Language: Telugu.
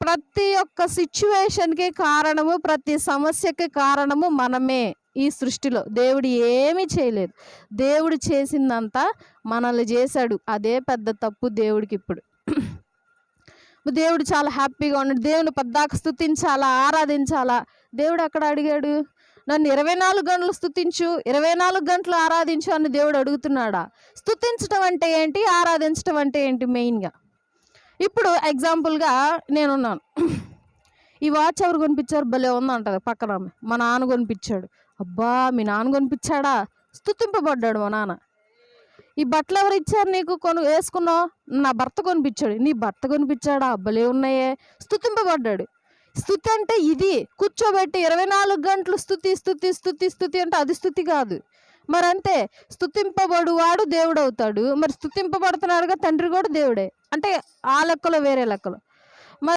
ప్రతి ఒక్క సిచ్యువేషన్‌కి కారణము, ప్రతి సమస్యకి కారణము మనమే ఈ సృష్టిలో. దేవుడు ఏమీ చేయలేదు. దేవుడు చేసిందంతా మనల్ని చేశాడు. అదే పెద్ద తప్పు దేవుడికిప్పుడు. దేవుడు చాలా హ్యాపీగా ఉన్నాడు. దేవుని పద్దాక స్తుతించాలా, ఆరాధించాలా. దేవుడు అక్కడ అడిగాడు, నన్ను 24 గంటలు స్తుతించు, 24 గంటలు ఆరాధించు అని దేవుడు అడుగుతున్నాడా? స్తుతించడం అంటే ఏంటి? ఆరాధించడం అంటే ఏంటి మెయిన్‌గా? ఇప్పుడు ఎగ్జాంపుల్‌గా నేనున్నాను. ఈ వాచ్ ఎవరు కొనిపించారు? భలే ఉందంటది పక్కన ఆమె. మా నాన్న కొనిపించాడు. అబ్బా! మీ నాన్న కొనిపించాడా? స్తుతింపబడ్డాడు మా నాన్న. ఈ బట్టలు ఎవరు ఇచ్చారు నీకు? వేసుకున్నావు? నా భర్త కొనిపించాడు. నీ భర్త కొనిపించాడా? భలే ఉన్నాయే. స్తుతింపబడ్డాడు. స్తుతి అంటే ఇది. కూర్చోబెట్టి 24 గంటలు స్తుతి స్తుతి స్తుతి స్తుతి అంటే అది స్తుతి కాదు. మరంతే, స్తుతింపబడువాడు దేవుడవుతాడు. మరి స్తుతింపబడుతున్నాడుగా తండ్రి కూడా దేవుడే. అంటే ఆ లెక్కలో వేరే లెక్కలో.